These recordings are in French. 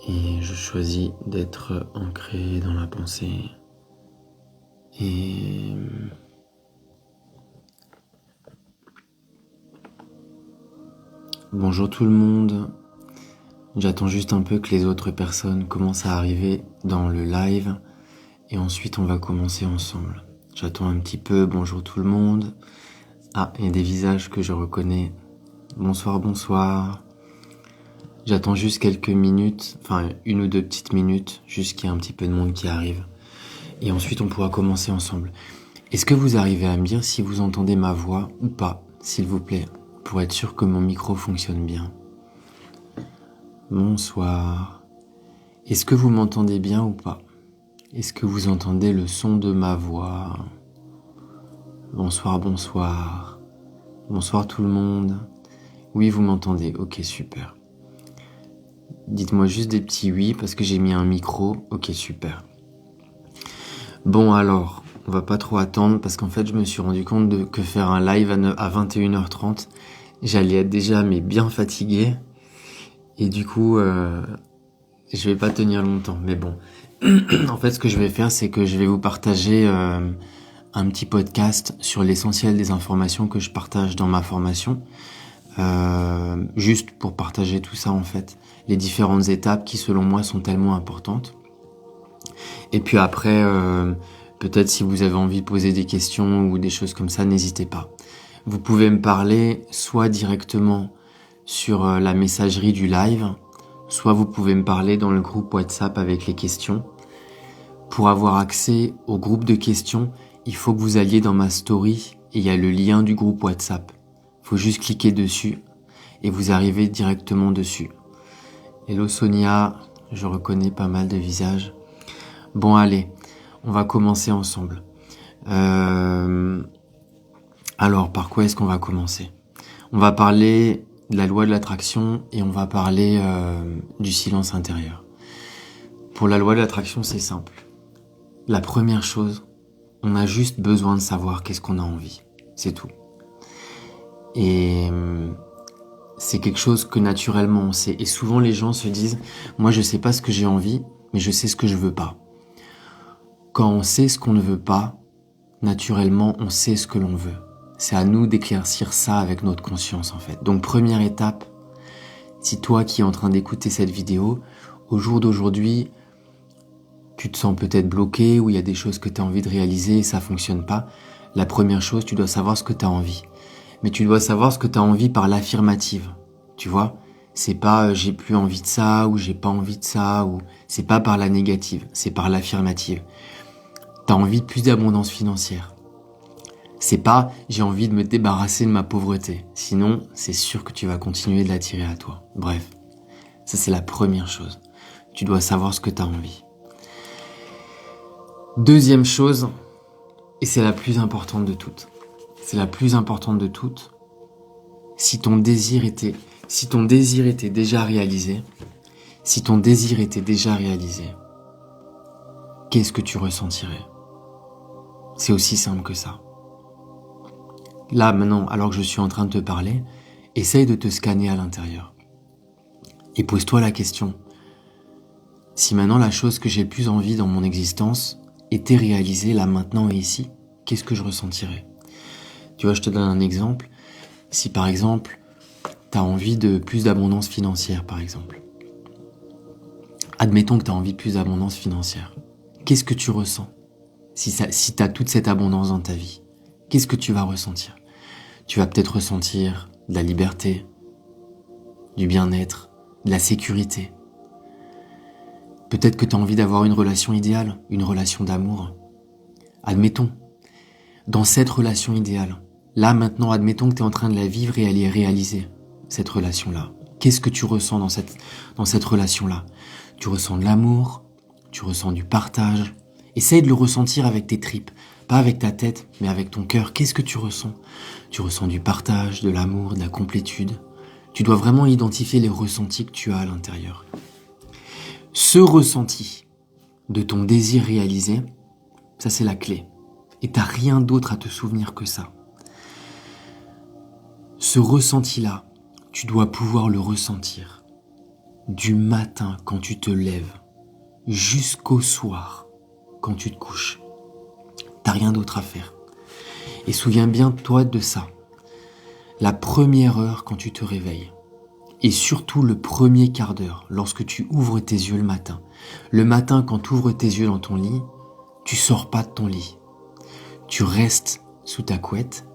Et je choisis d'être ancré dans la pensée. Et bonjour tout le monde. J'attends juste un peu que les autres personnes commencent à arriver dans le live et ensuite on va commencer ensemble. J'attends un petit peu. Bonjour tout le monde. Ah, il y a des visages que je reconnais. Bonsoir, bonsoir. J'attends juste quelques minutes, enfin 1 ou 2 petites minutes, juste qu'il y ait un petit peu de monde qui arrive. Et ensuite on pourra commencer ensemble. Est-ce que vous arrivez à me dire si vous entendez ma voix ou pas, s'il vous plaît, pour être sûr que mon micro fonctionne bien? Bonsoir. Est-ce que vous m'entendez bien ou pas? Est-ce que vous entendez le son de ma voix? Bonsoir, bonsoir. Bonsoir tout le monde. Oui, vous m'entendez. Ok, super. Dites-moi juste des petits oui parce que j'ai mis un micro. Ok, super. Bon alors, on va pas trop attendre parce qu'en fait je me suis rendu compte que faire un live à 21h30, j'allais être déjà mais bien fatigué et du coup je vais pas tenir longtemps. Mais bon, en fait ce que je vais faire c'est que je vais vous partager un petit podcast sur l'essentiel des informations que je partage dans ma formation. Juste pour partager tout ça en fait, les différentes étapes qui selon moi sont tellement importantes. Et puis après, peut-être si vous avez envie de poser des questions ou des choses comme ça, n'hésitez pas. Vous pouvez me parler soit directement sur la messagerie du live, soit vous pouvez me parler dans le groupe WhatsApp avec les questions. Pour avoir accès au groupe de questions, il faut que vous alliez dans ma story et il y a le lien du groupe WhatsApp. Il faut juste cliquer dessus et vous arrivez directement dessus. Hello Sonia, je reconnais pas mal de visages. Bon allez, on va commencer ensemble. Alors, par quoi est-ce qu'on va commencer? On va parler de la loi de l'attraction et on va parler du silence intérieur. Pour la loi de l'attraction, c'est simple. La première chose, on a juste besoin de savoir qu'est-ce qu'on a envie. C'est tout. Et c'est quelque chose que naturellement on sait. Et souvent les gens se disent, moi je sais pas ce que j'ai envie, mais je sais ce que je veux pas. Quand on sait ce qu'on ne veut pas, naturellement on sait ce que l'on veut. C'est à nous d'éclaircir ça avec notre conscience en fait. Donc première étape, si toi qui es en train d'écouter cette vidéo, au jour d'aujourd'hui, tu te sens peut-être bloqué ou il y a des choses que tu as envie de réaliser et ça fonctionne pas, la première chose, tu dois savoir ce que tu as envie. Mais tu dois savoir ce que tu as envie par l'affirmative, tu vois? C'est pas j'ai plus envie de ça ou j'ai pas envie de ça ou c'est pas par la négative, c'est par l'affirmative. T'as envie de plus d'abondance financière. C'est pas j'ai envie de me débarrasser de ma pauvreté. Sinon, c'est sûr que tu vas continuer de l'attirer à toi. Bref, ça c'est la première chose. Tu dois savoir ce que tu as envie. Deuxième chose, et c'est la plus importante de toutes. C'est la plus importante de toutes. Si ton désir était déjà réalisé, qu'est-ce que tu ressentirais? C'est aussi simple que ça. Là, maintenant, alors que je suis en train de te parler, essaye de te scanner à l'intérieur. Et pose-toi la question. Si maintenant la chose que j'ai le plus envie dans mon existence était réalisée là, maintenant et ici, qu'est-ce que je ressentirais? Tu vois, je te donne un exemple. Si par exemple, tu as envie de plus d'abondance financière, par exemple. Admettons que tu as envie de plus d'abondance financière. Qu'est-ce que tu ressens si tu as toute cette abondance dans ta vie? Qu'est-ce que tu vas ressentir? Tu vas peut-être ressentir de la liberté, du bien-être, de la sécurité. Peut-être que tu as envie d'avoir une relation idéale, une relation d'amour. Admettons, dans cette relation idéale, là maintenant, admettons que tu es en train de la vivre et elle est réalisée, cette relation-là. Qu'est-ce que tu ressens dans cette relation-là? Tu ressens de l'amour, tu ressens du partage. Essaye de le ressentir avec tes tripes, pas avec ta tête, mais avec ton cœur. Qu'est-ce que tu ressens? Tu ressens du partage, de l'amour, de la complétude. Tu dois vraiment identifier les ressentis que tu as à l'intérieur. Ce ressenti de ton désir réalisé, ça c'est la clé. Et t'as rien d'autre à te souvenir que ça. Ce ressenti-là, tu dois pouvoir le ressentir. du matin quand tu te lèves jusqu'au soir quand tu te couches. T'as rien d'autre à faire. Et souviens-toi de ça. La première heure quand tu te réveilles. Et surtout le premier quart d'heure lorsque tu ouvres tes yeux le matin. Le matin quand tu ouvres tes yeux dans ton lit, tu sors pas de ton lit. Tu restes sous ta couette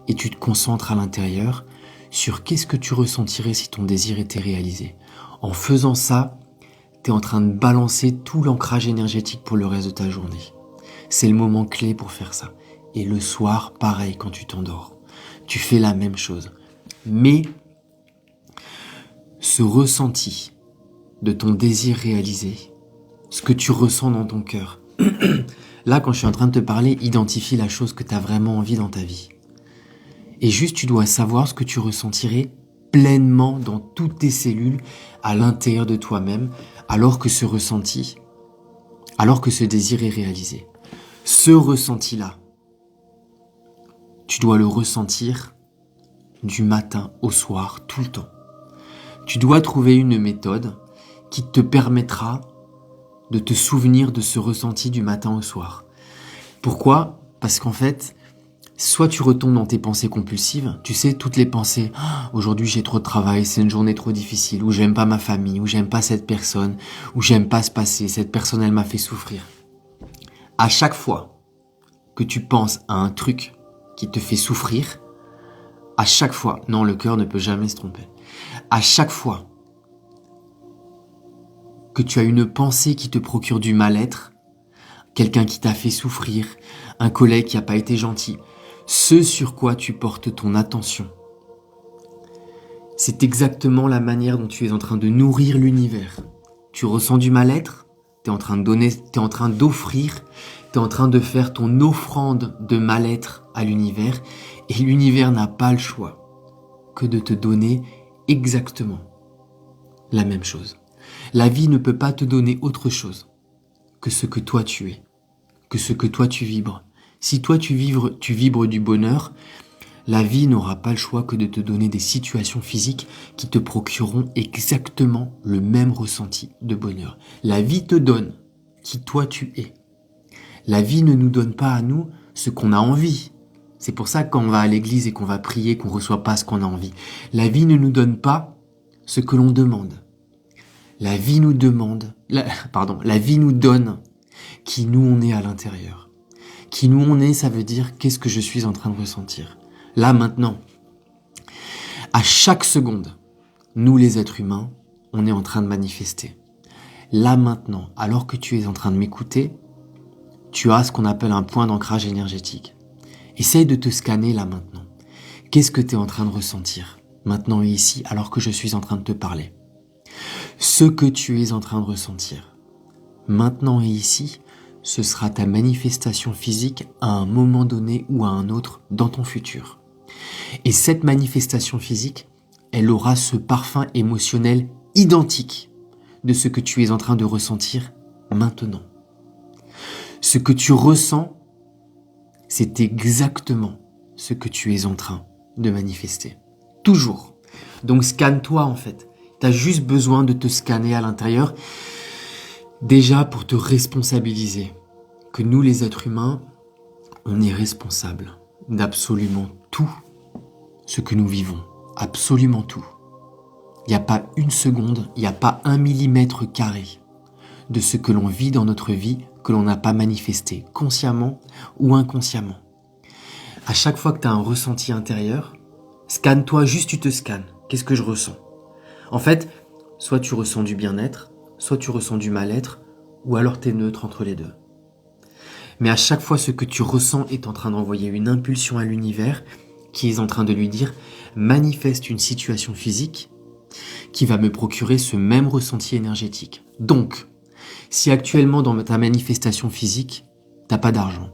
et tu te concentres à l'intérieur sur qu'est-ce que tu ressentirais si ton désir était réalisé. En faisant ça, tu es en train de balancer tout l'ancrage énergétique pour le reste de ta journée. C'est le moment clé pour faire ça. Et le soir, pareil, quand tu t'endors. Tu fais la même chose. Mais ce ressenti de ton désir réalisé, ce que tu ressens dans ton cœur, là, quand je suis en train de te parler, identifie la chose que tu as vraiment envie dans ta vie. Et juste, tu dois savoir ce que tu ressentirais pleinement dans toutes tes cellules, à l'intérieur de toi-même, alors que ce ressenti, alors que ce désir est réalisé. Ce ressenti-là, tu dois le ressentir du matin au soir, tout le temps. Tu dois trouver une méthode qui te permettra de te souvenir de ce ressenti du matin au soir. Pourquoi ? Parce qu'en fait, soit tu retombes dans tes pensées compulsives, tu sais, toutes les pensées, aujourd'hui j'ai trop de travail, c'est une journée trop difficile, ou j'aime pas ma famille, ou j'aime pas cette personne, ou j'aime pas ce passé, cette personne elle m'a fait souffrir. À chaque fois que tu penses à un truc qui te fait souffrir, à chaque fois, non, le cœur ne peut jamais se tromper, à chaque fois que tu as une pensée qui te procure du mal-être, quelqu'un qui t'a fait souffrir, un collègue qui n'a pas été gentil, ce sur quoi tu portes ton attention, c'est exactement la manière dont tu es en train de nourrir l'univers. Tu ressens du mal-être, tu es en train de donner, tu es en train d'offrir, tu es en train de faire ton offrande de mal-être à l'univers, et l'univers n'a pas le choix que de te donner exactement la même chose. La vie ne peut pas te donner autre chose que ce que toi tu es, que ce que toi tu vibres. Si toi tu vibres du bonheur, la vie n'aura pas le choix que de te donner des situations physiques qui te procureront exactement le même ressenti de bonheur. La vie te donne qui toi tu es. La vie ne nous donne pas à nous ce qu'on a envie. C'est pour ça que quand on va à l'église et qu'on va prier, qu'on ne reçoit pas ce qu'on a envie. La vie ne nous donne pas ce que l'on demande. La vie nous donne qui nous on est à l'intérieur. Qui nous on est, ça veut dire qu'est-ce que je suis en train de ressentir. Là, maintenant, à chaque seconde, nous les êtres humains, on est en train de manifester. Là, maintenant, alors que tu es en train de m'écouter, tu as ce qu'on appelle un point d'ancrage énergétique. Essaye de te scanner là maintenant. Qu'est-ce que tu es en train de ressentir, maintenant et ici, alors que je suis en train de te parler ? Ce que tu es en train de ressentir, maintenant et ici, ce sera ta manifestation physique à un moment donné ou à un autre dans ton futur. Et cette manifestation physique, elle aura ce parfum émotionnel identique de ce que tu es en train de ressentir maintenant. Ce que tu ressens, c'est exactement ce que tu es en train de manifester. Toujours. Donc scanne-toi en fait. Tu as juste besoin de te scanner à l'intérieur, déjà pour te responsabiliser. Que nous les êtres humains, on est responsables d'absolument tout ce que nous vivons. Absolument tout. Il n'y a pas une seconde, il n'y a pas 1 millimètre carré de ce que l'on vit dans notre vie que l'on n'a pas manifesté, consciemment ou inconsciemment. À chaque fois que tu as un ressenti intérieur, scanne-toi, juste tu te scannes. Qu'est-ce que je ressens ? En fait, soit tu ressens du bien-être, soit tu ressens du mal-être, ou alors tu es neutre entre les deux. Mais à chaque fois, ce que tu ressens est en train d'envoyer une impulsion à l'univers qui est en train de lui dire « manifeste une situation physique qui va me procurer ce même ressenti énergétique. » Donc, si actuellement dans ta manifestation physique, t'as pas d'argent,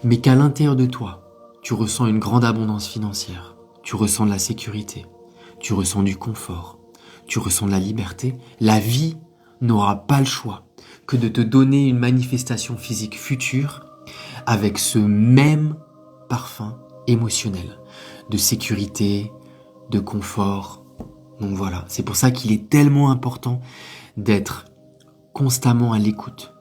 mais qu'à l'intérieur de toi, tu ressens une grande abondance financière, tu ressens de la sécurité, tu ressens du confort, tu ressens de la liberté, la vie n'aura pas le choix que de te donner une manifestation physique future avec ce même parfum émotionnel de sécurité, de confort, Donc voilà, c'est pour ça qu'il est tellement important d'être constamment à l'écoute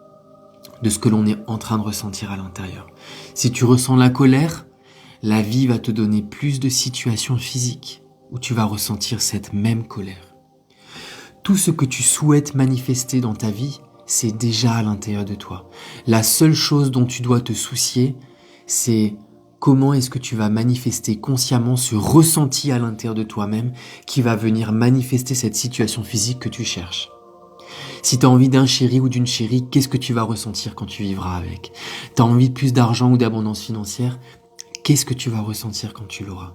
de ce que l'on est en train de ressentir à l'intérieur. Si tu ressens la colère, la vie va te donner plus de situations physiques où tu vas ressentir cette même colère. Tout ce que tu souhaites manifester dans ta vie, c'est déjà à l'intérieur de toi. La seule chose dont tu dois te soucier, c'est comment est-ce que tu vas manifester consciemment ce ressenti à l'intérieur de toi-même qui va venir manifester cette situation physique que tu cherches. Si tu as envie d'un chéri ou d'une chérie, qu'est-ce que tu vas ressentir quand tu vivras avec? Tu as envie de plus d'argent ou d'abondance financière? Qu'est-ce que tu vas ressentir quand tu l'auras?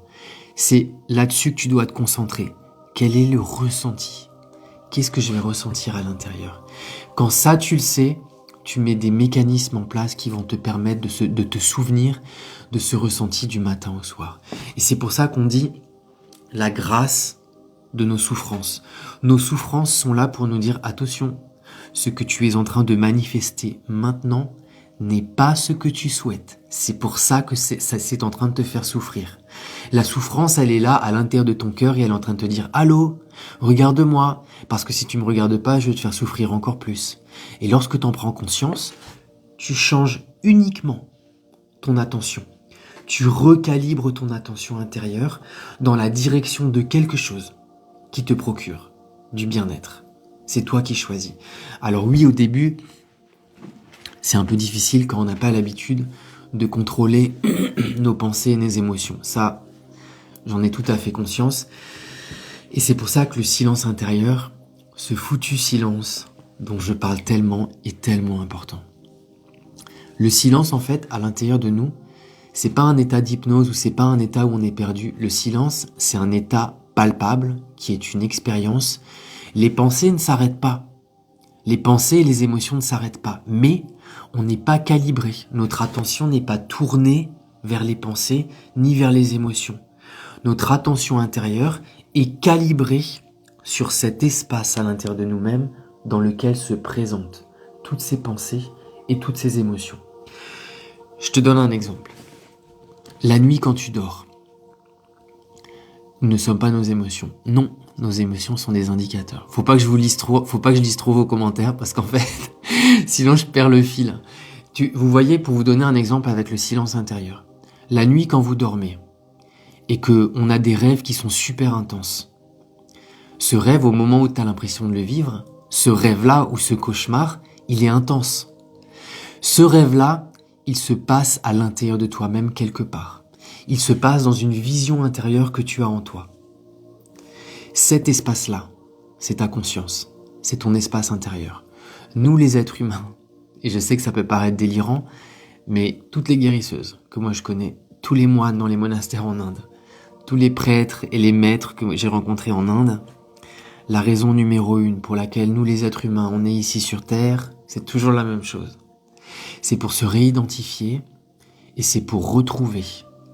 C'est là-dessus que tu dois te concentrer. Quel est le ressenti? Qu'est-ce que je vais ressentir à l'intérieur? Quand ça, tu le sais, tu mets des mécanismes en place qui vont te permettre de te souvenir de ce ressenti du matin au soir. Et c'est pour ça qu'on dit la grâce de nos souffrances. Nos souffrances sont là pour nous dire attention, ce que tu es en train de manifester maintenant n'est pas ce que tu souhaites. C'est pour ça que c'est en train de te faire souffrir. La souffrance, elle est là à l'intérieur de ton cœur et elle est en train de te dire allô, regarde-moi, parce que si tu me regardes pas, je vais te faire souffrir encore plus. Et lorsque tu en prends conscience, tu changes uniquement ton attention. Tu recalibres ton attention intérieure dans la direction de quelque chose qui te procure du bien-être. C'est toi qui choisis. Alors oui, au début, c'est un peu difficile quand on n'a pas l'habitude de contrôler nos pensées et nos émotions. Ça, j'en ai tout à fait conscience. Et c'est pour ça que le silence intérieur, ce foutu silence dont je parle tellement, est tellement important. Le silence, en fait, à l'intérieur de nous, c'est pas un état d'hypnose ou c'est pas un état où on est perdu. Le silence, c'est un état palpable qui est une expérience. Les pensées ne s'arrêtent pas. Les pensées et les émotions ne s'arrêtent pas. Mais on n'est pas calibré. Notre attention n'est pas tournée vers les pensées ni vers les émotions. Notre attention intérieure est calibrée sur cet espace à l'intérieur de nous-mêmes dans lequel se présentent toutes ces pensées et toutes ces émotions. Je te donne un exemple. La nuit quand tu dors, nous ne sommes pas nos émotions. Non, nos émotions sont des indicateurs. Faut pas que je lise trop vos commentaires parce qu'en fait, sinon je perds le fil. Vous voyez, pour vous donner un exemple avec le silence intérieur. La nuit quand vous dormez et que on a des rêves qui sont super intenses. Ce rêve, au moment où tu as l'impression de le vivre, ce rêve-là ou ce cauchemar, il est intense. Ce rêve-là, il se passe à l'intérieur de toi-même quelque part. Il se passe dans une vision intérieure que tu as en toi. Cet espace-là, c'est ta conscience, c'est ton espace intérieur. Nous, les êtres humains, et je sais que ça peut paraître délirant, mais toutes les guérisseuses que moi je connais, tous les moines dans les monastères en Inde, tous les prêtres et les maîtres que j'ai rencontrés en Inde, la raison numéro 1 pour laquelle nous, les êtres humains, on est ici sur Terre, c'est toujours la même chose. C'est pour se réidentifier et c'est pour retrouver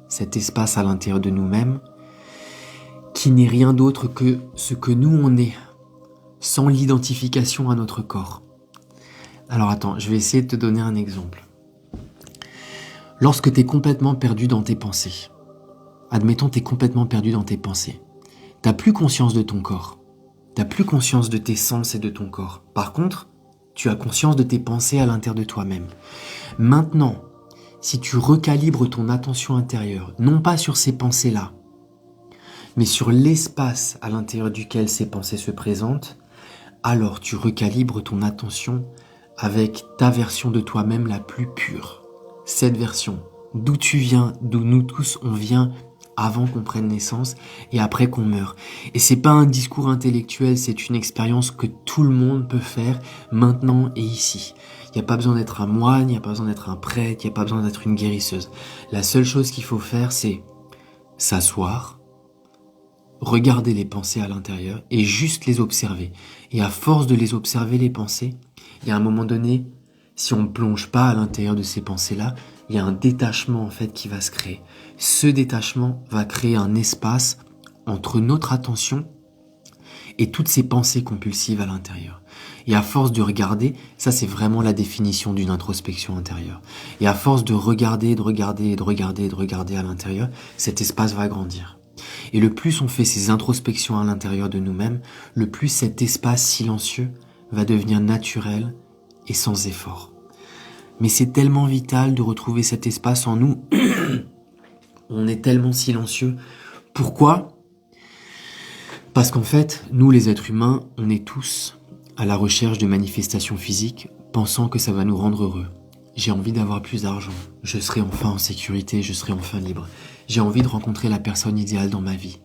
cet espace à l'intérieur de nous-mêmes qui n'est rien d'autre que ce que nous on est, sans l'identification à notre corps. Alors attends, je vais essayer de te donner un exemple. Lorsque tu es complètement perdu dans tes pensées, admettons tu es complètement perdu dans tes pensées, tu n'as plus conscience de ton corps, tu n'as plus conscience de tes sens et de ton corps. Par contre, tu as conscience de tes pensées à l'intérieur de toi-même. Maintenant, si tu recalibres ton attention intérieure, non pas sur ces pensées-là, mais sur l'espace à l'intérieur duquel ces pensées se présentent, alors tu recalibres ton attention avec ta version de toi-même la plus pure. Cette version, d'où tu viens, d'où nous tous on vient avant qu'on prenne naissance et après qu'on meure. Et c'est pas un discours intellectuel, c'est une expérience que tout le monde peut faire maintenant et ici. Il n'y a pas besoin d'être un moine, il n'y a pas besoin d'être un prêtre, il n'y a pas besoin d'être une guérisseuse. La seule chose qu'il faut faire, c'est s'asseoir, regarder les pensées à l'intérieur et juste les observer. Et à force de les observer, les pensées, il y a un moment donné, si on ne plonge pas à l'intérieur de ces pensées-là, il y a un détachement en fait qui va se créer. Ce détachement va créer un espace entre notre attention et toutes ces pensées compulsives à l'intérieur. Et à force de regarder, ça c'est vraiment la définition d'une introspection intérieure. Et à force de regarder à l'intérieur, cet espace va grandir. Et le plus on fait ces introspections à l'intérieur de nous-mêmes, le plus cet espace silencieux va devenir naturel et sans effort. Mais c'est tellement vital de retrouver cet espace en nous. On est tellement silencieux. Pourquoi ? Parce qu'en fait, nous les êtres humains, on est tous à la recherche de manifestations physiques, pensant que ça va nous rendre heureux. J'ai envie d'avoir plus d'argent, je serai enfin en sécurité, je serai enfin libre. J'ai envie de rencontrer la personne idéale dans ma vie.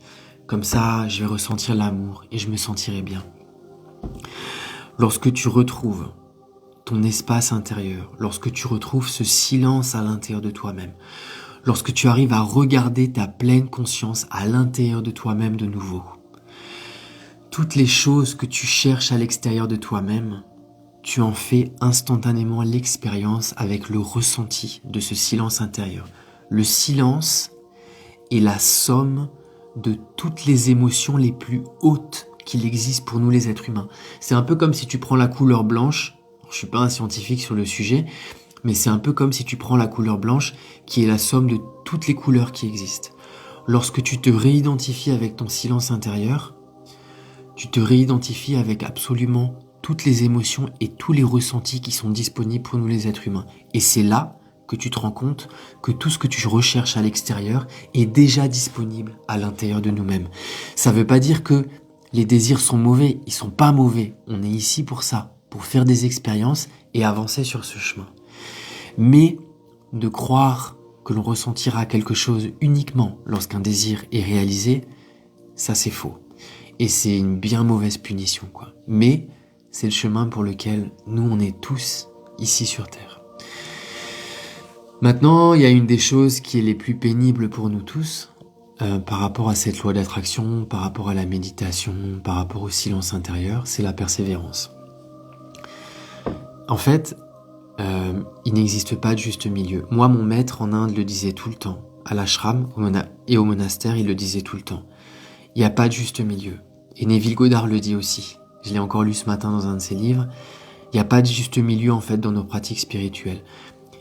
Comme ça, je vais ressentir l'amour et je me sentirai bien. Lorsque tu retrouves ton espace intérieur, lorsque tu retrouves ce silence à l'intérieur de toi-même, lorsque tu arrives à regarder ta pleine conscience à l'intérieur de toi-même de nouveau, toutes les choses que tu cherches à l'extérieur de toi-même, tu en fais instantanément l'expérience avec le ressenti de ce silence intérieur. Le silence est la somme de toutes les émotions les plus hautes qu'il existe pour nous les êtres humains. C'est un peu comme si tu prends la couleur blanche, je suis pas un scientifique sur le sujet, mais c'est un peu comme si tu prends la couleur blanche qui est la somme de toutes les couleurs qui existent. Lorsque tu te réidentifies avec ton silence intérieur, tu te réidentifies avec absolument toutes les émotions et tous les ressentis qui sont disponibles pour nous les êtres humains. Et c'est là que tu te rends compte que tout ce que tu recherches à l'extérieur est déjà disponible à l'intérieur de nous-mêmes. Ça ne veut pas dire que les désirs sont mauvais, ils sont pas mauvais. On est ici pour ça, pour faire des expériences et avancer sur ce chemin. Mais de croire que l'on ressentira quelque chose uniquement lorsqu'un désir est réalisé, ça c'est faux. Et c'est une bien mauvaise punition, quoi. Mais c'est le chemin pour lequel nous, on est tous ici sur Terre. Maintenant, il y a une des choses qui est les plus pénibles pour nous tous, par rapport à cette loi d'attraction, par rapport à la méditation, par rapport au silence intérieur, c'est la persévérance. En fait, il n'existe pas de juste milieu. Moi, mon maître en Inde le disait tout le temps. À l'ashram et au monastère, il le disait tout le temps. Il n'y a pas de juste milieu. Et Neville Goddard le dit aussi. Je l'ai encore lu ce matin dans un de ses livres. Il n'y a pas de juste milieu en fait dans nos pratiques spirituelles.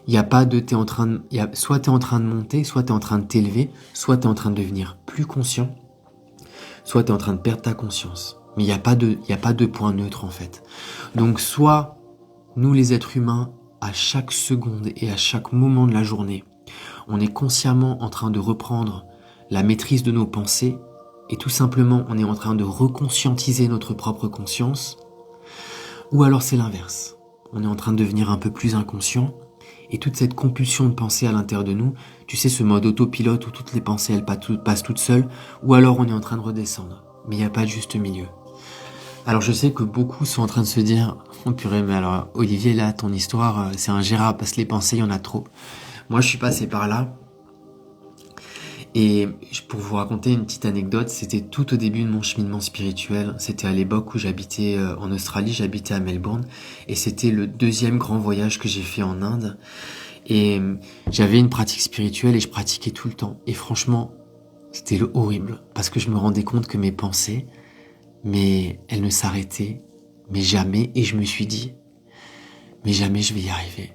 Il n'y a pas de soit tu es en train de monter, soit tu es en train de t'élever, soit tu es en train de devenir plus conscient, soit tu es en train de perdre ta conscience. Mais il n'y a pas de point neutre en fait. Donc soit nous les êtres humains, à chaque seconde et à chaque moment de la journée, on est consciemment en train de reprendre la maîtrise de nos pensées et tout simplement on est en train de reconscientiser notre propre conscience, ou alors c'est l'inverse. On est en train de devenir un peu plus inconscient et toute cette compulsion de penser à l'intérieur de nous, tu sais ce mode autopilote où toutes les pensées elles passent toutes seules, ou alors on est en train de redescendre. Mais il n'y a pas de juste milieu. Alors je sais que beaucoup sont en train de se dire « Oh purée, mais alors Olivier là, ton histoire c'est ingérable parce que les pensées il y en a trop. » Moi je suis passé par là. Et pour vous raconter une petite anecdote, c'était tout au début de mon cheminement spirituel. C'était à l'époque où j'habitais en Australie, j'habitais à Melbourne. Et c'était le deuxième grand voyage que j'ai fait en Inde. Et j'avais une pratique spirituelle et je pratiquais tout le temps. Et franchement, c'était horrible. Parce que je me rendais compte que mes pensées, mais elles ne s'arrêtaient, mais jamais. Et je me suis dit, mais jamais je vais y arriver.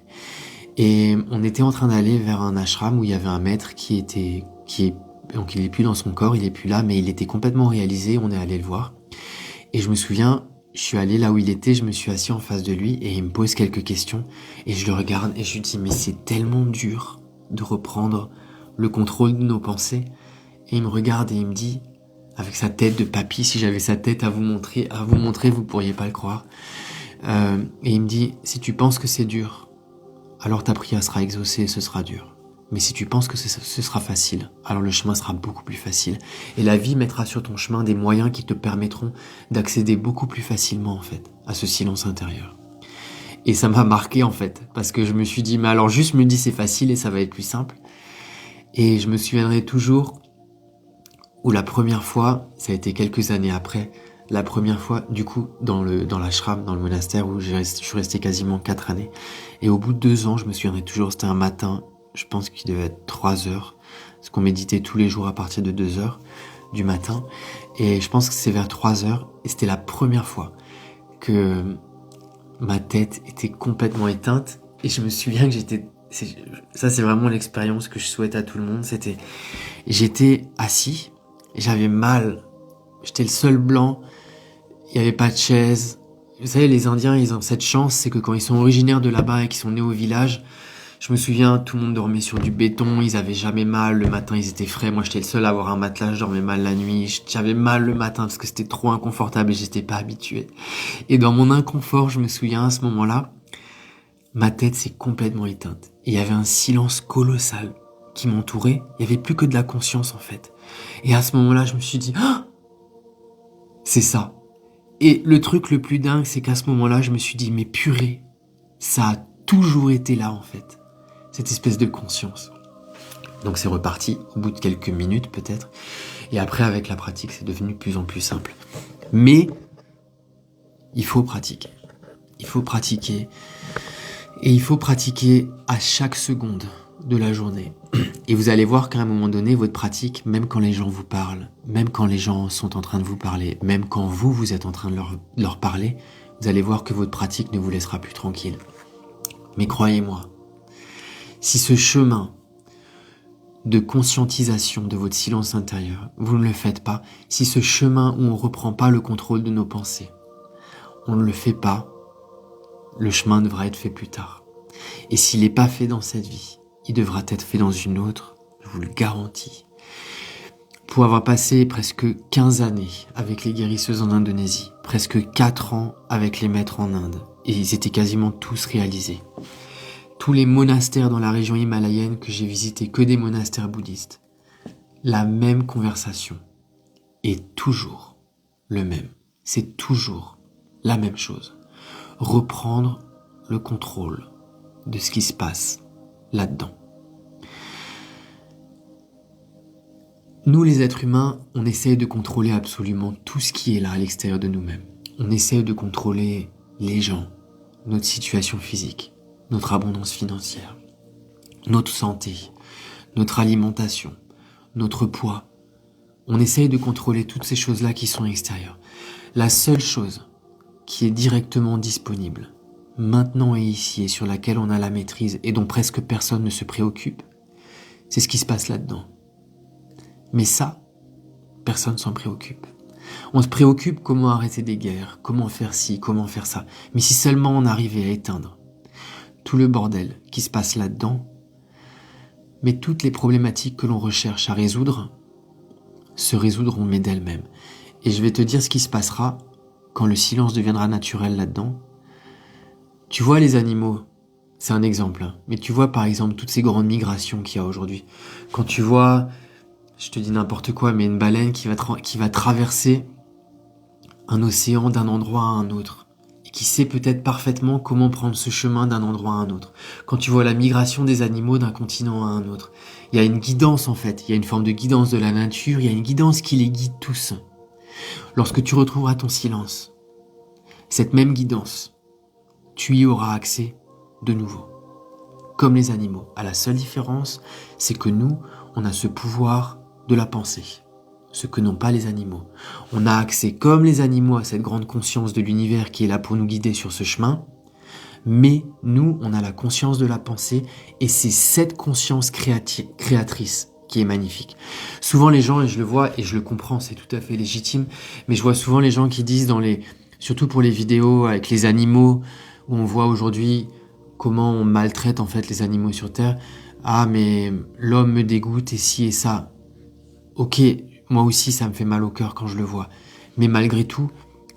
Et on était en train d'aller vers un ashram où il y avait un maître donc il est plus dans son corps, il est plus là, mais il était complètement réalisé, on est allé le voir. Et je me souviens, je suis allé là où il était, je me suis assis en face de lui et il me pose quelques questions et je le regarde et je lui dis mais c'est tellement dur de reprendre le contrôle de nos pensées. Et il me regarde et il me dit, avec sa tête de papy, si j'avais sa tête à vous montrer, vous pourriez pas le croire. Et il me dit, si tu penses que c'est dur, alors ta prière sera exaucée et ce sera dur. Mais si tu penses que ce sera facile, alors le chemin sera beaucoup plus facile. Et la vie mettra sur ton chemin des moyens qui te permettront d'accéder beaucoup plus facilement, en fait, à ce silence intérieur. Et ça m'a marqué, en fait, parce que je me suis dit, mais alors juste me dis c'est facile et ça va être plus simple. Et je me souviendrai toujours où la première fois, ça a été quelques années après, la première fois, du coup, dans l'ashram, dans le monastère où je suis resté quasiment 4 années. Et au bout de 2 ans, je me souviendrai toujours, c'était un matin, je pense qu'il devait être 3 heures, parce qu'on méditait tous les jours à partir de 2 heures du matin. Et je pense que c'est vers 3 heures, et c'était la première fois que ma tête était complètement éteinte. Et je me souviens que ça c'est vraiment l'expérience que je souhaite à tout le monde. J'étais assis, et j'avais mal. J'étais le seul blanc, il n'y avait pas de chaise. Vous savez, les Indiens, ils ont cette chance, c'est que quand ils sont originaires de là-bas et qu'ils sont nés au village, je me souviens, tout le monde dormait sur du béton, ils avaient jamais mal, le matin ils étaient frais, moi j'étais le seul à avoir un matelas, je dormais mal la nuit, j'avais mal le matin parce que c'était trop inconfortable et j'étais pas habitué. Et dans mon inconfort, je me souviens à ce moment-là, ma tête s'est complètement éteinte. Et il y avait un silence colossal qui m'entourait, il y avait plus que de la conscience en fait. Et à ce moment-là, je me suis dit, ah, c'est ça. Et le truc le plus dingue, c'est qu'à ce moment-là, je me suis dit, mais purée, ça a toujours été là en fait. Cette espèce de conscience. Donc c'est reparti au bout de quelques minutes peut-être. Et après avec la pratique c'est devenu de plus en plus simple. Mais il faut pratiquer. Il faut pratiquer. Et il faut pratiquer à chaque seconde de la journée. Et vous allez voir qu'à un moment donné, votre pratique, même quand les gens vous parlent, même quand les gens sont en train de vous parler, même quand vous êtes en train de leur parler, vous allez voir que votre pratique ne vous laissera plus tranquille. Mais croyez-moi, si ce chemin de conscientisation de votre silence intérieur, vous ne le faites pas, si ce chemin où on ne reprend pas le contrôle de nos pensées, on ne le fait pas, le chemin devra être fait plus tard. Et s'il n'est pas fait dans cette vie, il devra être fait dans une autre, je vous le garantis. Pour avoir passé presque 15 années avec les guérisseuses en Indonésie, presque 4 ans avec les maîtres en Inde, et ils étaient quasiment tous réalisés. Tous les monastères dans la région himalayenne que j'ai visités, que des monastères bouddhistes, la même conversation est toujours le même. C'est toujours la même chose. Reprendre le contrôle de ce qui se passe là-dedans. Nous, les êtres humains, on essaie de contrôler absolument tout ce qui est là à l'extérieur de nous-mêmes. On essaie de contrôler les gens, notre situation physique, notre abondance financière, notre santé, notre alimentation, notre poids. On essaye de contrôler toutes ces choses-là qui sont extérieures. La seule chose qui est directement disponible, maintenant et ici, et sur laquelle on a la maîtrise, et dont presque personne ne se préoccupe, c'est ce qui se passe là-dedans. Mais ça, personne s'en préoccupe. On se préoccupe comment arrêter des guerres, comment faire ci, comment faire ça. Mais si seulement on arrivait à éteindre tout le bordel qui se passe là-dedans, mais toutes les problématiques que l'on recherche à résoudre se résoudront mais d'elles-mêmes. Et je vais te dire ce qui se passera quand le silence deviendra naturel là-dedans. Tu vois les animaux, c'est un exemple, hein, mais tu vois par exemple toutes ces grandes migrations qu'il y a aujourd'hui. Quand tu vois, je te dis n'importe quoi, mais une baleine qui va traverser un océan d'un endroit à un autre, et qui sait peut-être parfaitement comment prendre ce chemin d'un endroit à un autre. Quand tu vois la migration des animaux d'un continent à un autre, il y a une guidance en fait, il y a une forme de guidance de la nature, il y a une guidance qui les guide tous. Lorsque tu retrouveras ton silence, cette même guidance, tu y auras accès de nouveau. Comme les animaux. À la seule différence, c'est que nous, on a ce pouvoir de la pensée. Ce que n'ont pas les animaux. On a accès, comme les animaux, à cette grande conscience de l'univers qui est là pour nous guider sur ce chemin. Mais nous, on a la conscience de la pensée et c'est cette conscience créatrice qui est magnifique. Souvent les gens, et je le vois et je le comprends, c'est tout à fait légitime, mais je vois souvent les gens qui disent surtout pour les vidéos avec les animaux, où on voit aujourd'hui comment on maltraite en fait les animaux sur Terre. Ah mais l'homme me dégoûte et ci et ça. Ok, moi aussi ça me fait mal au cœur quand je le vois. Mais malgré tout,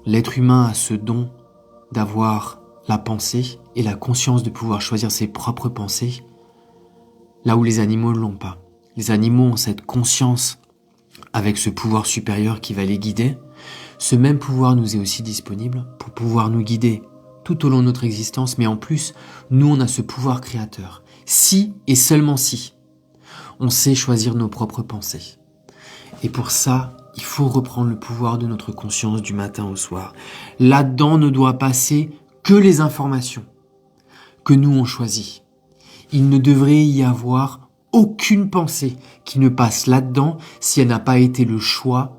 l'être humain a ce don d'avoir la pensée et la conscience de pouvoir choisir ses propres pensées, là où les animaux ne l'ont pas. Les animaux ont cette conscience avec ce pouvoir supérieur qui va les guider. Ce même pouvoir nous est aussi disponible pour pouvoir nous guider tout au long de notre existence, mais en plus, nous on a ce pouvoir créateur. Si et seulement si, on sait choisir nos propres pensées. Et pour ça, il faut reprendre le pouvoir de notre conscience du matin au soir. Là-dedans ne doit passer que les informations que nous on choisit. Il ne devrait y avoir aucune pensée qui ne passe là-dedans si elle n'a pas été le choix,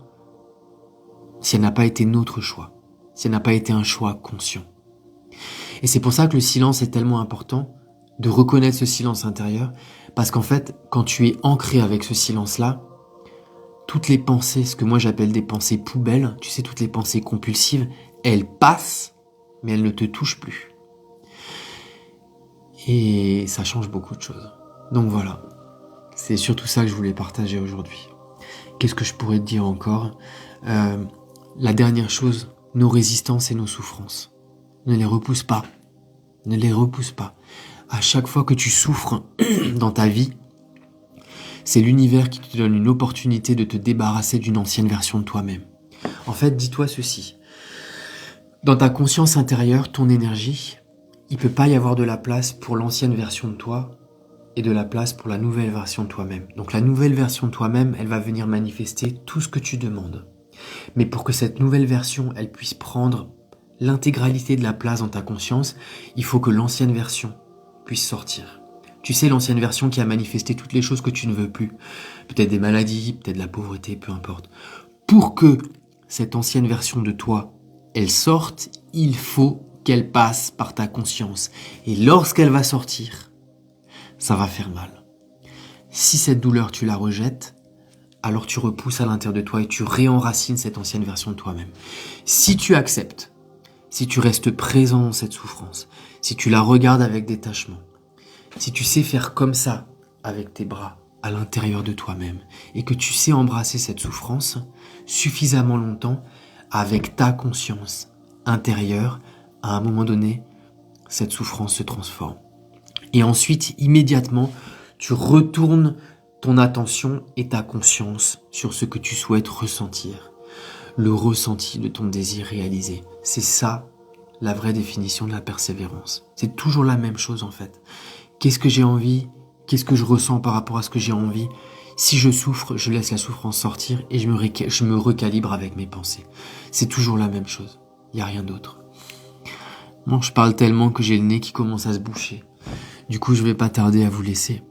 si elle n'a pas été notre choix, si elle n'a pas été un choix conscient. Et c'est pour ça que le silence est tellement important, de reconnaître ce silence intérieur, parce qu'en fait, quand tu es ancré avec ce silence-là, toutes les pensées, ce que moi j'appelle des pensées poubelles, tu sais, toutes les pensées compulsives, elles passent, mais elles ne te touchent plus. Et ça change beaucoup de choses. Donc voilà, c'est surtout ça que je voulais partager aujourd'hui. Qu'est-ce que je pourrais te dire encore ? La dernière chose, nos résistances et nos souffrances. Ne les repousse pas. Ne les repousse pas. À chaque fois que tu souffres dans ta vie, c'est l'univers qui te donne une opportunité de te débarrasser d'une ancienne version de toi-même. En fait, dis-toi ceci. Dans ta conscience intérieure, ton énergie, il ne peut pas y avoir de la place pour l'ancienne version de toi et de la place pour la nouvelle version de toi-même. Donc la nouvelle version de toi-même, elle va venir manifester tout ce que tu demandes. Mais pour que cette nouvelle version, elle puisse prendre l'intégralité de la place dans ta conscience, il faut que l'ancienne version puisse sortir. Tu sais, l'ancienne version qui a manifesté toutes les choses que tu ne veux plus. Peut-être des maladies, peut-être de la pauvreté, peu importe. Pour que cette ancienne version de toi, elle sorte, il faut qu'elle passe par ta conscience. Et lorsqu'elle va sortir, ça va faire mal. Si cette douleur, tu la rejettes, alors tu repousses à l'intérieur de toi et tu réenracines cette ancienne version de toi-même. Si tu acceptes, si tu restes présent dans cette souffrance, si tu la regardes avec détachement, si tu sais faire comme ça avec tes bras à l'intérieur de toi-même et que tu sais embrasser cette souffrance suffisamment longtemps avec ta conscience intérieure, à un moment donné, cette souffrance se transforme. Et ensuite, immédiatement, tu retournes ton attention et ta conscience sur ce que tu souhaites ressentir. Le ressenti de ton désir réalisé. C'est ça, la vraie définition de la persévérance. C'est toujours la même chose en fait. Qu'est-ce que j'ai envie ? Qu'est-ce que je ressens par rapport à ce que j'ai envie ? Si je souffre, je laisse la souffrance sortir et je me recalibre avec mes pensées. C'est toujours la même chose. Il n'y a rien d'autre. Bon, je parle tellement que j'ai le nez qui commence à se boucher. Du coup, je vais pas tarder à vous laisser.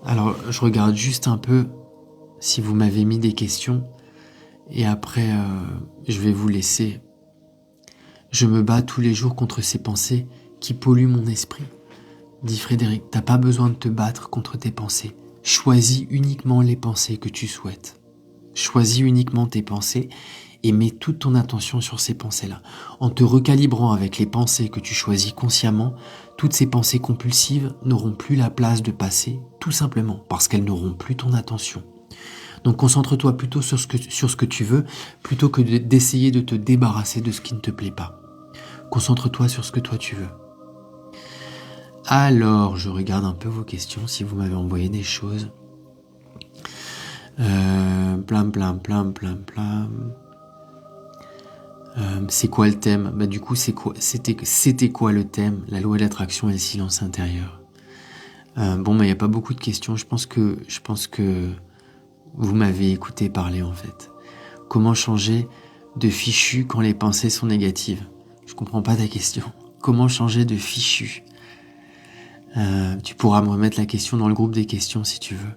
Alors, je regarde juste un peu si vous m'avez mis des questions. Et après, je vais vous laisser. Je me bats tous les jours contre ces pensées qui polluent mon esprit. Dit Frédéric, t'as pas besoin de te battre contre tes pensées. Choisis uniquement les pensées que tu souhaites. Choisis uniquement tes pensées et mets toute ton attention sur ces pensées-là. En te recalibrant avec les pensées que tu choisis consciemment, toutes ces pensées compulsives n'auront plus la place de passer, tout simplement parce qu'elles n'auront plus ton attention. Donc concentre-toi plutôt sur ce que tu veux, plutôt que d'essayer de te débarrasser de ce qui ne te plaît pas. Concentre-toi sur ce que toi tu veux. Alors, je regarde un peu vos questions, si vous m'avez envoyé des choses. C'est quoi le thème ? Bah du coup, c'était quoi le thème ? La loi de l'attraction et le silence intérieur. Bon, mais il n'y a pas beaucoup de questions. Je pense que vous m'avez écouté parler en fait. Comment changer de fichu quand les pensées sont négatives ? Je comprends pas ta question. Comment changer de fichu ? Tu pourras me remettre la question dans le groupe des questions si tu veux.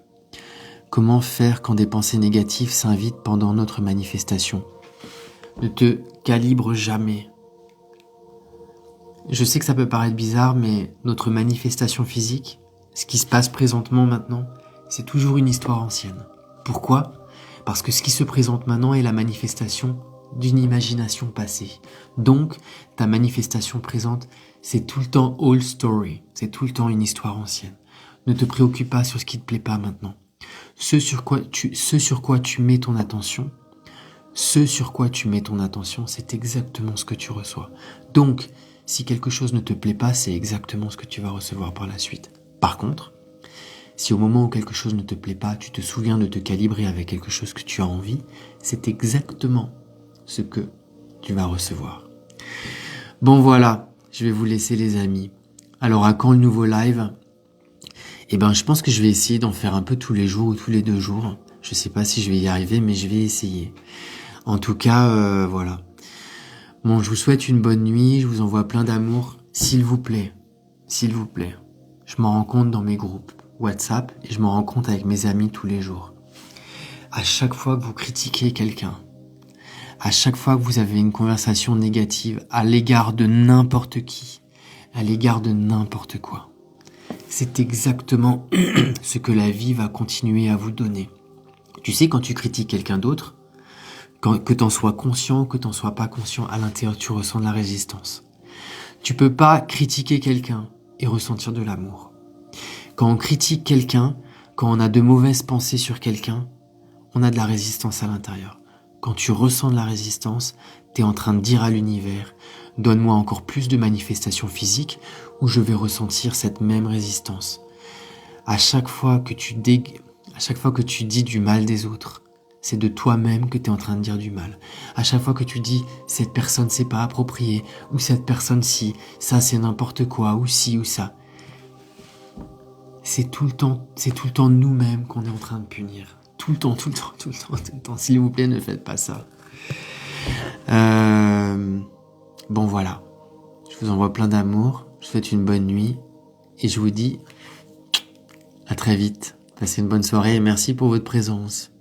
Comment faire quand des pensées négatives s'invitent pendant notre manifestation ? Ne te calibre jamais. Je sais que ça peut paraître bizarre, mais notre manifestation physique, ce qui se passe présentement maintenant, c'est toujours une histoire ancienne. Pourquoi ? Parce que ce qui se présente maintenant est la manifestation d'une imagination passée. Donc, ta manifestation présente, c'est tout le temps old story, c'est tout le temps une histoire ancienne. Ne te préoccupe pas sur ce qui te plaît pas maintenant. Ce sur quoi tu mets ton attention, c'est exactement ce que tu reçois. Donc, si quelque chose ne te plaît pas, c'est exactement ce que tu vas recevoir par la suite. Par contre, si au moment où quelque chose ne te plaît pas, tu te souviens de te calibrer avec quelque chose que tu as envie, c'est exactement ce que tu vas recevoir. Bon voilà, je vais vous laisser les amis. Alors à quand le nouveau live ? Je pense que je vais essayer d'en faire un peu tous les jours ou tous les 2 jours. Je sais pas si je vais y arriver, mais je vais essayer. En tout cas, voilà. Bon, je vous souhaite une bonne nuit, je vous envoie plein d'amour. S'il vous plaît, je m'en rends compte dans mes groupes WhatsApp et je m'en rends compte avec mes amis tous les jours. À chaque fois que vous critiquez quelqu'un, à chaque fois que vous avez une conversation négative à l'égard de n'importe qui, à l'égard de n'importe quoi, C'est exactement ce que la vie va continuer à vous donner. Tu sais, quand tu critiques quelqu'un d'autre, que t'en sois conscient, que t'en sois pas conscient, à l'intérieur, tu ressens de la résistance. Tu peux pas critiquer quelqu'un et ressentir de l'amour. Quand on critique quelqu'un, quand on a de mauvaises pensées sur quelqu'un, on a de la résistance à l'intérieur. Quand tu ressens de la résistance, t'es en train de dire à l'univers, donne-moi encore plus de manifestations physiques où je vais ressentir cette même résistance. À chaque fois que tu dis du mal des autres, c'est de toi-même que tu es en train de dire du mal. À chaque fois que tu dis cette personne c'est pas approprié, ou cette personne si, ça c'est n'importe quoi, ou si ou ça, c'est tout le temps nous-mêmes qu'on est en train de punir. Tout le temps. S'il vous plaît, ne faites pas ça. Bon voilà, je vous envoie plein d'amour, je vous souhaite une bonne nuit, et je vous dis à très vite. Passez une bonne soirée et merci pour votre présence.